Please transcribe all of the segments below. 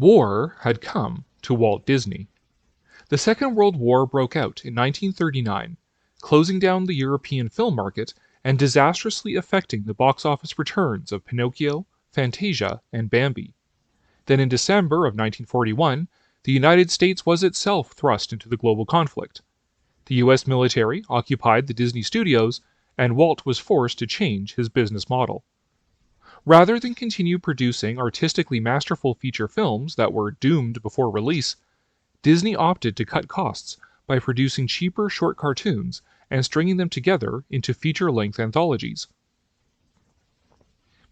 War had come to Walt Disney. The Second World War broke out in 1939, closing down the European film market and disastrously affecting the box office returns of Pinocchio, Fantasia, and Bambi. Then in December of 1941, the United States was itself thrust into the global conflict. The US military occupied the Disney studios, and Walt was forced to change his business model. Rather than continue producing artistically masterful feature films that were doomed before release, Disney opted to cut costs by producing cheaper short cartoons and stringing them together into feature-length anthologies.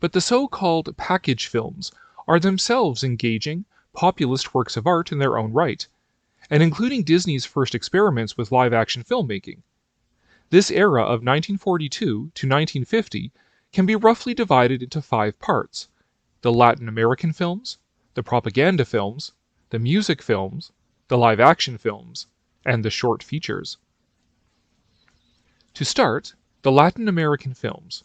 But the so-called package films are themselves engaging, populist works of art in their own right, and including Disney's first experiments with live-action filmmaking. This era of 1942 to 1950 can be roughly divided into 5 parts: the Latin American films, the propaganda films, the music films, the live-action films, and the short features. To start, the Latin American films.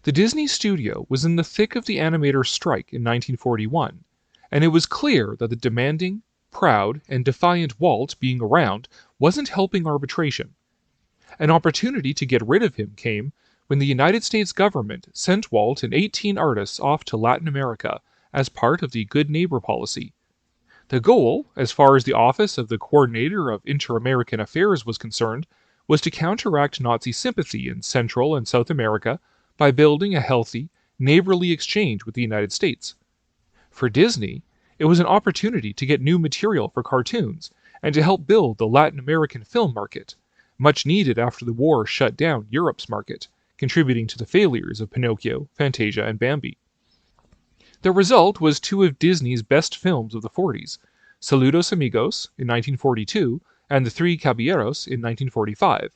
The Disney studio was in the thick of the animators' strike in 1941, and it was clear that the demanding, proud, and defiant Walt being around wasn't helping arbitration. An opportunity to get rid of him came when the United States government sent Walt and 18 artists off to Latin America as part of the Good Neighbor policy. The goal, as far as the office of the Coordinator of Inter-American Affairs was concerned, was to counteract Nazi sympathy in Central and South America by building a healthy, neighborly exchange with the United States. For Disney, it was an opportunity to get new material for cartoons and to help build the Latin American film market, much needed after the war shut down Europe's market, contributing to the failures of Pinocchio, Fantasia, and Bambi. The result was 2 of Disney's best films of the 40s, Saludos Amigos in 1942 and The Three Caballeros in 1945.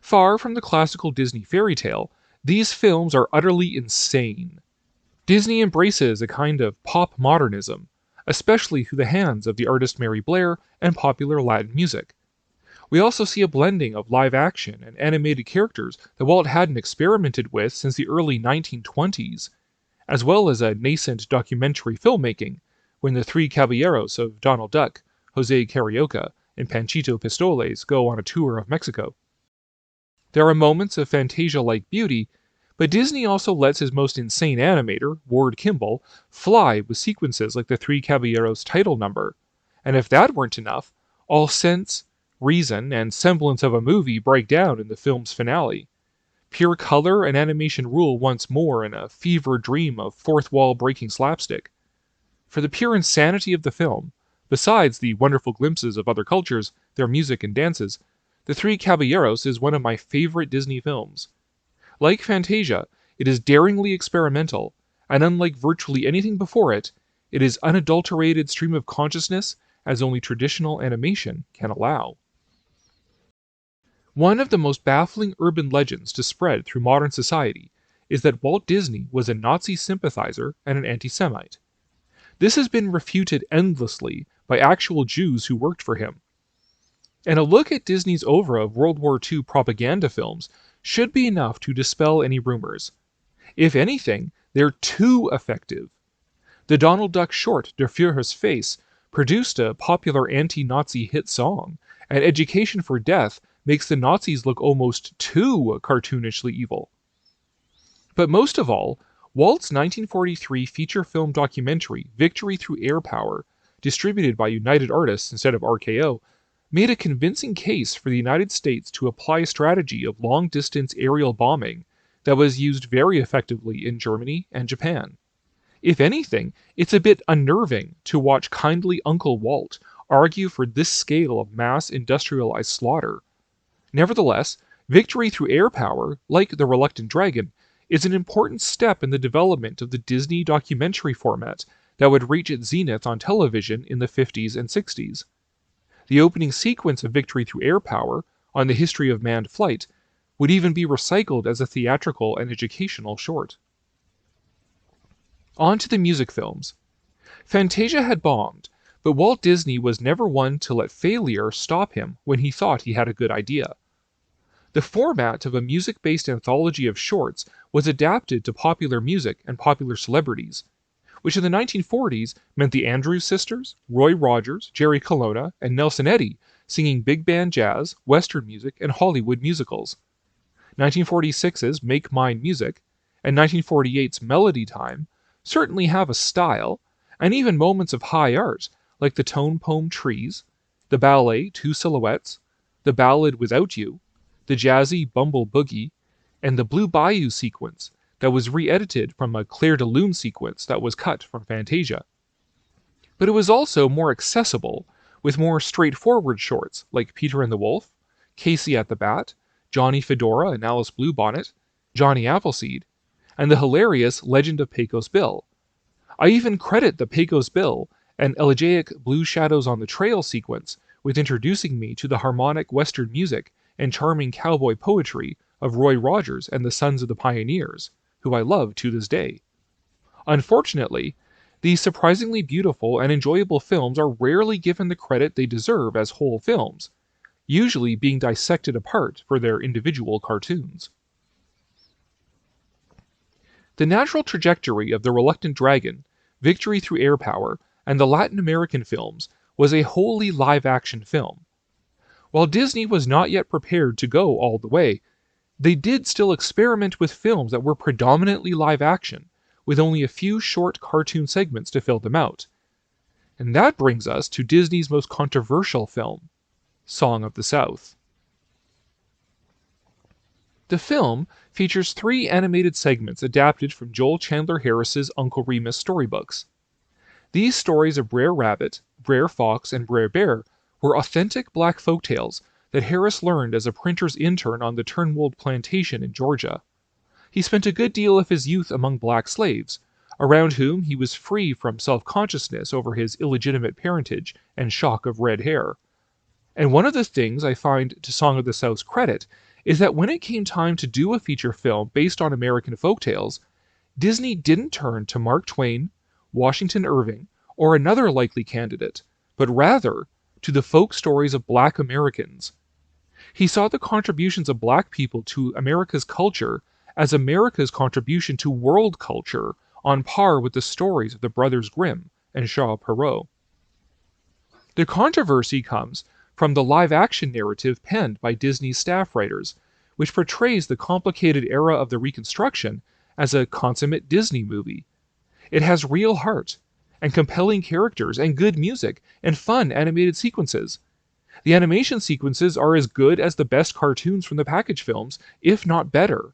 Far from the classical Disney fairy tale, these films are utterly insane. Disney embraces a kind of pop modernism, especially through the hands of the artist Mary Blair and popular Latin music. We also see a blending of live action and animated characters that Walt hadn't experimented with since the early 1920s, as well as a nascent documentary filmmaking when the 3 Caballeros of Donald Duck, Jose Carioca, and Panchito Pistoles go on a tour of Mexico. There are moments of Fantasia-like beauty, but Disney also lets his most insane animator, Ward Kimball, fly with sequences like the 3 Caballeros title number. And if that weren't enough, all sense, reason, and semblance of a movie break down in the film's finale. Pure color and animation rule once more in a fever dream of fourth-wall-breaking slapstick. For the pure insanity of the film, besides the wonderful glimpses of other cultures, their music and dances, The 3 Caballeros is one of my favorite Disney films. Like Fantasia, it is daringly experimental, and unlike virtually anything before it, it is unadulterated stream of consciousness as only traditional animation can allow. One of the most baffling urban legends to spread through modern society is that Walt Disney was a Nazi sympathizer and an anti-Semite. This has been refuted endlessly by actual Jews who worked for him. And a look at Disney's oeuvre of World War II propaganda films should be enough to dispel any rumors. If anything, they're too effective. The Donald Duck short Der Führer's Face produced a popular anti-Nazi hit song, and Education for Death makes the Nazis look almost too cartoonishly evil. But most of all, Walt's 1943 feature film documentary Victory Through Air Power, distributed by United Artists instead of RKO, made a convincing case for the United States to apply a strategy of long-distance aerial bombing that was used very effectively in Germany and Japan. If anything, it's a bit unnerving to watch kindly Uncle Walt argue for this scale of mass industrialized slaughter. Nevertheless, Victory Through Air Power, like The Reluctant Dragon, is an important step in the development of the Disney documentary format that would reach its zenith on television in the 50s and 60s. The opening sequence of Victory Through Air Power, on the history of manned flight, would even be recycled as a theatrical and educational short. On to the music films. Fantasia had bombed, but Walt Disney was never one to let failure stop him when he thought he had a good idea. The format of a music-based anthology of shorts was adapted to popular music and popular celebrities. which in the 1940s meant the Andrews Sisters, Roy Rogers, Jerry Colonna, and Nelson Eddy singing big band jazz, Western music, and Hollywood musicals. 1946's Make Mine Music and 1948's Melody Time certainly have a style, and even moments of high art, like the tone poem Trees, the ballet Two Silhouettes, the ballad Without You, the jazzy Bumble Boogie, and the Blue Bayou sequence that was re-edited from a Clair de Lune sequence that was cut from Fantasia. But it was also more accessible, with more straightforward shorts like Peter and the Wolf, Casey at the Bat, Johnny Fedora and Alice Bluebonnet, Johnny Appleseed, and the hilarious Legend of Pecos Bill. I even credit the Pecos Bill and elegiac Blue Shadows on the Trail sequence with introducing me to the harmonic Western music and charming cowboy poetry of Roy Rogers and the Sons of the Pioneers, who I love to this day. Unfortunately, these surprisingly beautiful and enjoyable films are rarely given the credit they deserve as whole films, usually being dissected apart for their individual cartoons. The natural trajectory of The Reluctant Dragon, Victory Through Air Power, and the Latin American films was a wholly live-action film. While Disney was not yet prepared to go all the way, they did still experiment with films that were predominantly live-action, with only a few short cartoon segments to fill them out. And that brings us to Disney's most controversial film, Song of the South. The film features 3 animated segments adapted from Joel Chandler Harris's Uncle Remus storybooks. These stories of Brer Rabbit, Brer Fox, and Brer Bear were authentic black folktales that Harris learned as a printer's intern on the Turnwold plantation in Georgia. He spent a good deal of his youth among black slaves, around whom he was free from self-consciousness over his illegitimate parentage and shock of red hair. And one of the things I find to Song of the South's credit is that when it came time to do a feature film based on American folktales, Disney didn't turn to Mark Twain, Washington Irving, or another likely candidate, but rather to the folk stories of black Americans. He saw the contributions of black people to America's culture as America's contribution to world culture, on par with the stories of the Brothers Grimm and Shaw Perot. The controversy comes from the live-action narrative penned by Disney's staff writers, which portrays the complicated era of the Reconstruction as a consummate Disney movie. It has real heart, and compelling characters, and good music, and fun animated sequences. The animation sequences are as good as the best cartoons from the package films, if not better.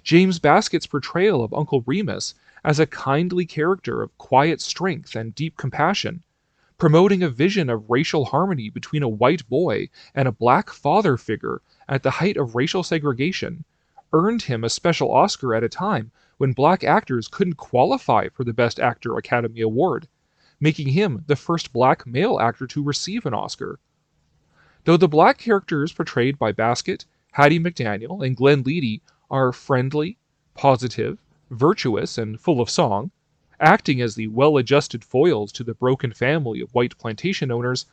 James Baskett's portrayal of Uncle Remus as a kindly character of quiet strength and deep compassion, promoting a vision of racial harmony between a white boy and a black father figure at the height of racial segregation, earned him a special Oscar at a time when black actors couldn't qualify for the Best Actor Academy Award, making him the first black male actor to receive an Oscar. Though the black characters portrayed by Baskett, Hattie McDaniel, and Glenn Leedy are friendly, positive, virtuous, and full of song, acting as the well-adjusted foils to the broken family of white plantation owners,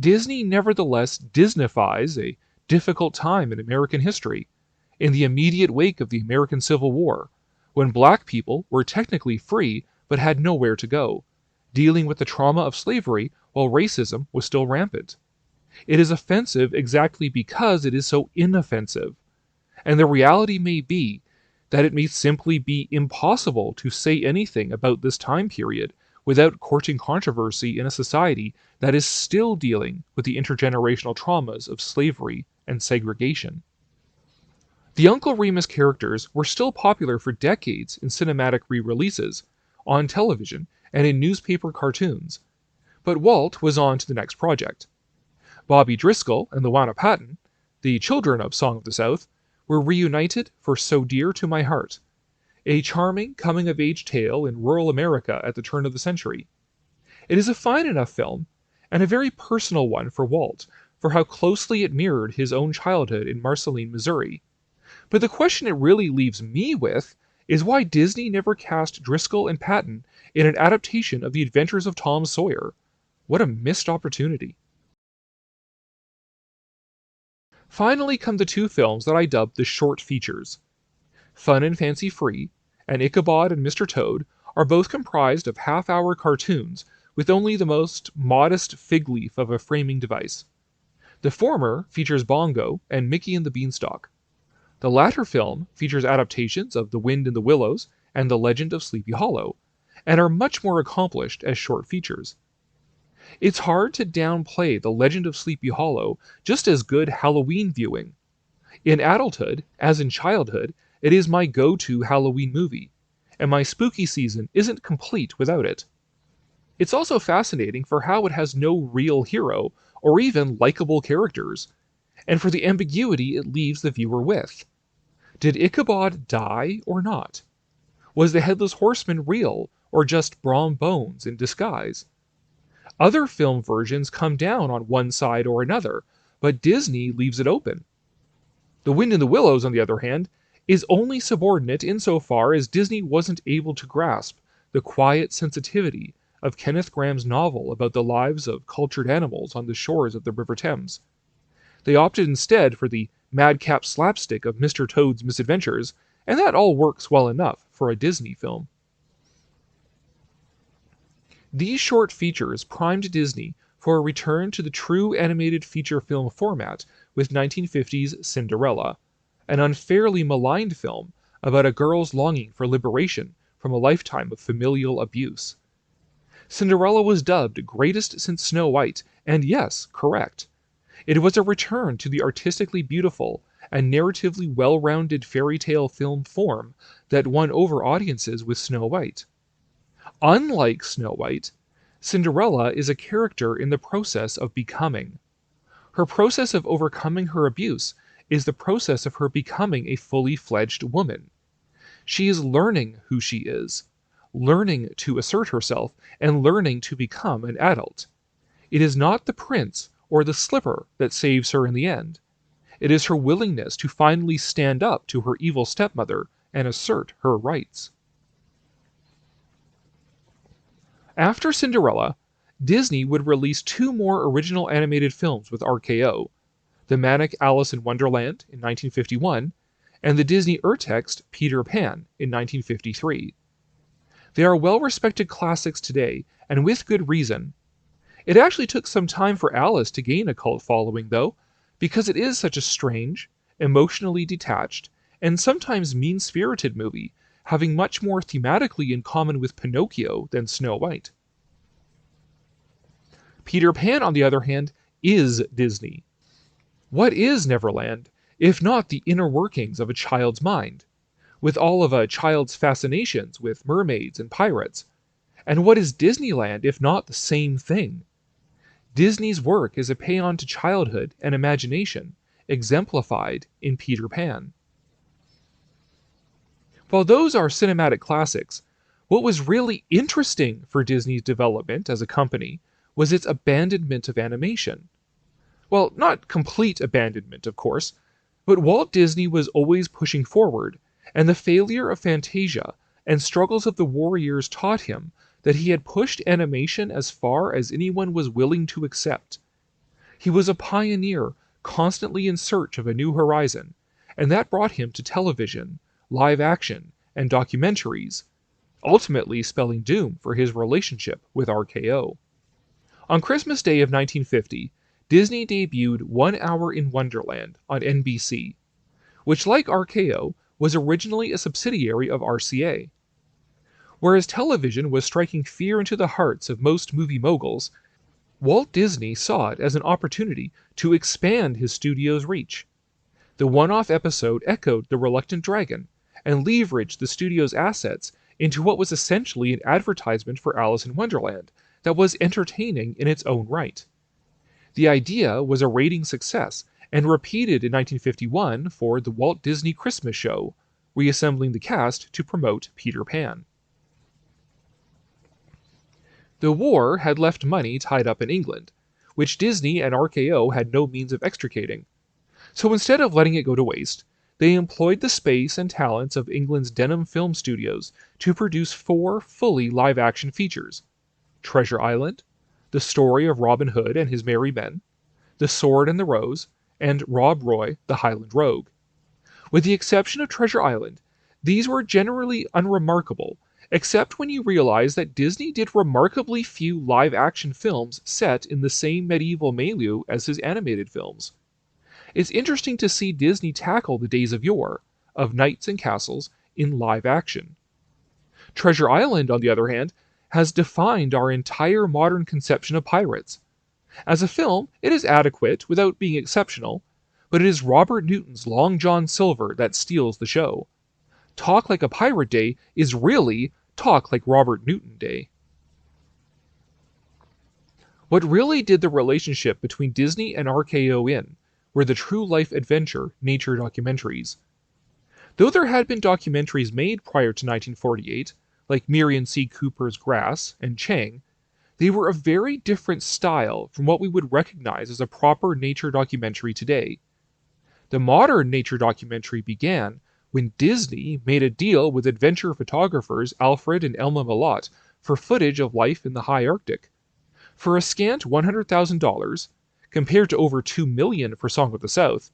Disney nevertheless Disneyfies a difficult time in American history, in the immediate wake of the American Civil War, when black people were technically free but had nowhere to go, dealing with the trauma of slavery while racism was still rampant. It is offensive exactly because it is so inoffensive, and the reality may be that it may simply be impossible to say anything about this time period without courting controversy in a society that is still dealing with the intergenerational traumas of slavery and segregation. The Uncle Remus characters were still popular for decades in cinematic re-releases, on television, and in newspaper cartoons, but Walt was on to the next project. Bobby Driscoll and Luana Patton, the children of Song of the South, were reunited for So Dear to My Heart, a charming coming-of-age tale in rural America at the turn of the century. It is a fine enough film, and a very personal one for Walt, for how closely it mirrored his own childhood in Marceline, Missouri. But the question it really leaves me with is why Disney never cast Driscoll and Patton in an adaptation of The Adventures of Tom Sawyer. What a missed opportunity. Finally come the 2 films that I dubbed the short features. Fun and Fancy Free and Ichabod and Mr. Toad are both comprised of half-hour cartoons with only the most modest fig leaf of a framing device. The former features Bongo and Mickey and the Beanstalk. The latter film features adaptations of The Wind in the Willows and The Legend of Sleepy Hollow, and are much more accomplished as short features. It's hard to downplay The Legend of Sleepy Hollow just as good Halloween viewing. In adulthood, as in childhood, it is my go-to Halloween movie, and my spooky season isn't complete without it. It's also fascinating for how it has no real hero or even likable characters, and for the ambiguity it leaves the viewer with. Did Ichabod die or not? Was the Headless Horseman real or just Brom Bones in disguise? Other film versions come down on one side or another, but Disney leaves it open. The Wind in the Willows, on the other hand, is only subordinate insofar as Disney wasn't able to grasp the quiet sensitivity of Kenneth Grahame's novel about the lives of cultured animals on the shores of the River Thames. They opted instead for the madcap slapstick of Mr. Toad's misadventures, and that all works well enough for a Disney film. These short features primed Disney for a return to the true animated feature film format with 1950's Cinderella, an unfairly maligned film about a girl's longing for liberation from a lifetime of familial abuse. Cinderella was dubbed greatest since Snow White, and yes, correct. It was a return to the artistically beautiful and narratively well-rounded fairy tale film form that won over audiences with Snow White. Unlike Snow White, Cinderella is a character in the process of becoming. Her process of overcoming her abuse is the process of her becoming a fully fledged woman. She is learning who she is, learning to assert herself, and learning to become an adult. It is not the prince or the slipper that saves her in the end. It is her willingness to finally stand up to her evil stepmother and assert her rights. After Cinderella, Disney would release two more original animated films with RKO, the Manic Alice in Wonderland in 1951, and the Disney Urtext Peter Pan in 1953. They are well-respected classics today, and with good reason. It actually took some time for Alice to gain a cult following, though, because it is such a strange, emotionally detached, and sometimes mean-spirited movie, having much more thematically in common with Pinocchio than Snow White. Peter Pan, on the other hand, is Disney. What is Neverland, if not the inner workings of a child's mind, with all of a child's fascinations with mermaids and pirates? And what is Disneyland, if not the same thing? Disney's work is a paean to childhood and imagination, exemplified in Peter Pan. While those are cinematic classics, what was really interesting for Disney's development as a company was its abandonment of animation. Well, not complete abandonment, of course, but Walt Disney was always pushing forward, and the failure of Fantasia and struggles of the Warriors taught him that he had pushed animation as far as anyone was willing to accept. He was a pioneer, constantly in search of a new horizon, and that brought him to television, live action, and documentaries, ultimately spelling doom for his relationship with RKO. On Christmas Day of 1950, Disney debuted 1 Hour in Wonderland on NBC, which, like RKO, was originally a subsidiary of RCA. Whereas television was striking fear into the hearts of most movie moguls, Walt Disney saw it as an opportunity to expand his studio's reach. The one-off episode echoed The Reluctant Dragon and leveraged the studio's assets into what was essentially an advertisement for Alice in Wonderland that was entertaining in its own right. The idea was a rating success and repeated in 1951 for the Walt Disney Christmas Show, reassembling the cast to promote Peter Pan. The war had left money tied up in England, which Disney and RKO had no means of extricating. So instead of letting it go to waste, they employed the space and talents of England's Denham Film Studios to produce 4 fully live-action features: Treasure Island, The Story of Robin Hood and His Merry Men, The Sword and the Rose, and Rob Roy, the Highland Rogue. With the exception of Treasure Island, these were generally unremarkable, except when you realize that Disney did remarkably few live-action films set in the same medieval milieu as his animated films. It's interesting to see Disney tackle the days of yore, of knights and castles, in live action. Treasure Island, on the other hand, has defined our entire modern conception of pirates. As a film, it is adequate without being exceptional, but it is Robert Newton's Long John Silver that steals the show. Talk Like a Pirate Day is really Talk Like Robert Newton Day. What really did the relationship between Disney and RKO in were the true life adventure nature documentaries. Though there had been documentaries made prior to 1948, like Merian C. Cooper's Grass and Chang, they were a very different style from what we would recognize as a proper nature documentary today. The modern nature documentary began when Disney made a deal with adventure photographers Alfred and Elma Malott for footage of life in the high Arctic. For a scant $100,000, compared to over $2 million for Song of the South,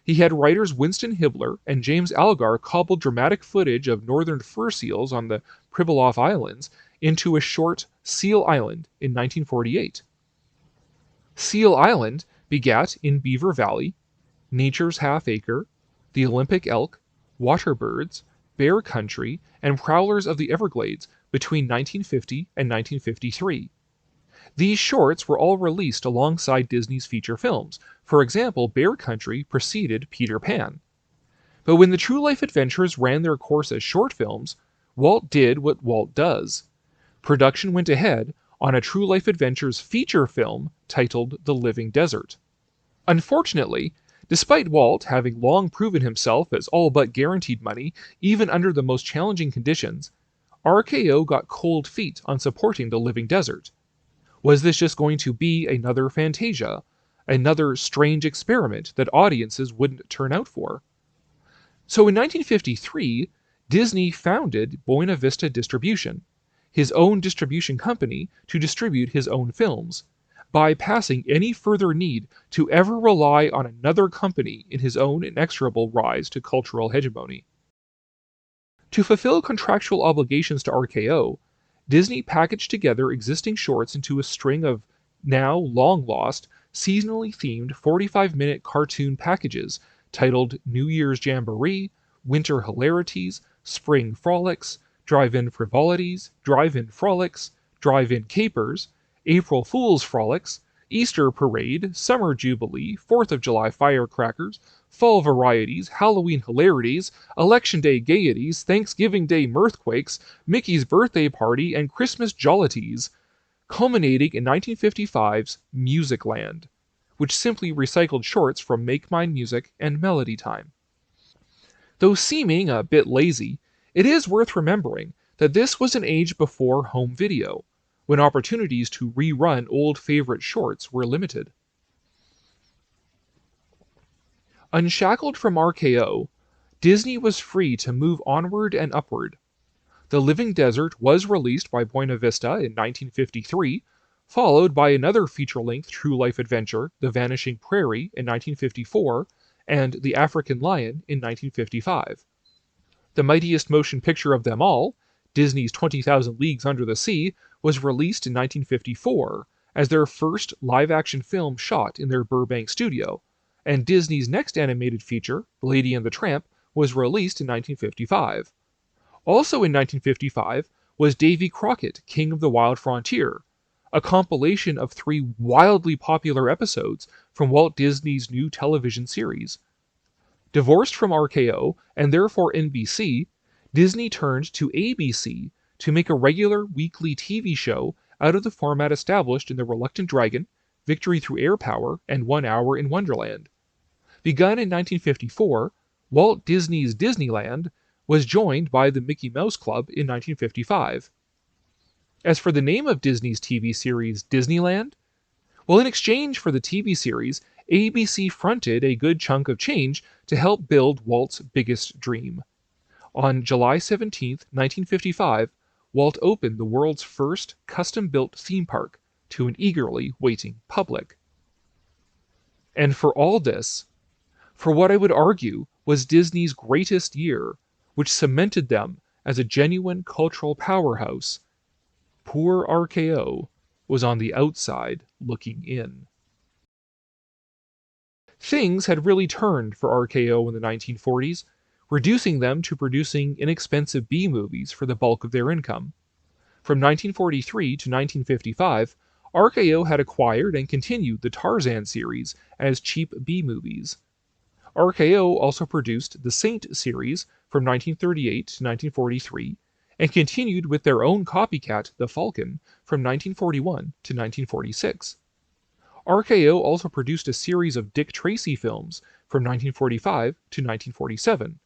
he had writers Winston Hibler and James Algar cobble dramatic footage of northern fur seals on the Pribilof Islands into a short Seal Island in 1948. Seal Island begat in Beaver Valley, Nature's Half Acre, the Olympic elk, water birds, bear country, and prowlers of the Everglades between 1950 and 1953. These shorts were all released alongside Disney's feature films. For example, Bear Country preceded Peter Pan. But when the True Life Adventures ran their course as short films, Walt did what Walt does. Production went ahead on a True Life Adventures feature film titled The Living Desert. Unfortunately, despite Walt having long proven himself as all but guaranteed money, even under the most challenging conditions, RKO got cold feet on supporting The Living Desert. Was this just going to be another Fantasia, another strange experiment that audiences wouldn't turn out for? So in 1953, Disney founded Buena Vista Distribution, his own distribution company to distribute his own films, bypassing any further need to ever rely on another company in his own inexorable rise to cultural hegemony. To fulfill contractual obligations to RKO, Disney packaged together existing shorts into a string of now long-lost, seasonally themed 45-minute cartoon packages titled New Year's Jamboree, Winter Hilarities, Spring Frolics, Drive-In Frivolities, Drive-In Frolics, Drive-In Capers, April Fool's Frolics, Easter Parade, Summer Jubilee, 4th of July Firecrackers, Fall Varieties, Halloween Hilarities, Election Day Gaieties, Thanksgiving Day Mirthquakes, Mickey's Birthday Party, and Christmas Jollities, culminating in 1955's Musicland, which simply recycled shorts from Make Mine Music and Melody Time. Though seeming a bit lazy, it is worth remembering that this was an age before home video, when opportunities to rerun old favorite shorts were limited. Unshackled from RKO, Disney was free to move onward and upward. The Living Desert was released by Buena Vista in 1953, followed by another feature-length true life adventure, The Vanishing Prairie, in 1954, and The African Lion in 1955. The mightiest motion picture of them all, Disney's 20,000 Leagues Under the Sea, was released in 1954 as their first live-action film shot in their Burbank studio, and Disney's next animated feature, Lady and the Tramp, was released in 1955. Also in 1955 was Davy Crockett, King of the Wild Frontier, a compilation of 3 wildly popular episodes from Walt Disney's new television series. Divorced from RKO, and therefore NBC, Disney turned to ABC to make a regular weekly TV show out of the format established in The Reluctant Dragon, Victory Through Air Power, and 1 Hour in Wonderland. Begun in 1954, Walt Disney's Disneyland was joined by the Mickey Mouse Club in 1955. As for the name of Disney's TV series Disneyland, well, in exchange for the TV series, ABC fronted a good chunk of change to help build Walt's biggest dream. On July 17, 1955, Walt opened the world's first custom-built theme park to an eagerly waiting public. And for all this, for what I would argue was Disney's greatest year, which cemented them as a genuine cultural powerhouse, poor RKO was on the outside looking in. Things had really turned for RKO in the 1940s, reducing them to producing inexpensive B-movies for the bulk of their income. From 1943 to 1955, RKO had acquired and continued the Tarzan series as cheap B-movies. RKO also produced the Saint series from 1938 to 1943, and continued with their own copycat, The Falcon, from 1941 to 1946. RKO also produced a series of Dick Tracy films from 1945 to 1947.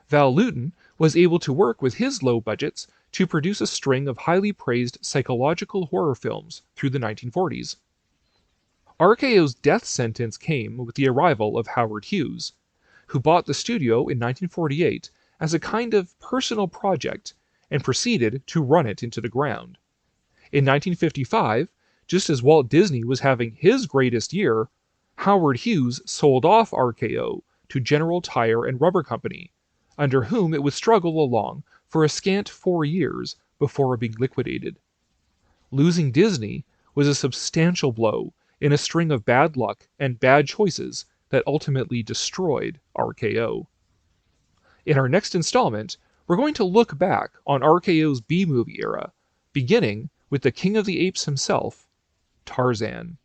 Val Lewton was able to work with his low budgets to produce a string of highly praised psychological horror films through the 1940s. RKO's death sentence came with the arrival of Howard Hughes, who bought the studio in 1948 as a kind of personal project and proceeded to run it into the ground. In 1955, just as Walt Disney was having his greatest year, Howard Hughes sold off RKO to General Tire and Rubber Company, under whom it would struggle along for a scant 4 years before being liquidated. Losing Disney was a substantial blow in a string of bad luck and bad choices that ultimately destroyed RKO. In our next installment, we're going to look back on RKO's B-movie era, beginning with the King of the Apes himself, Tarzan.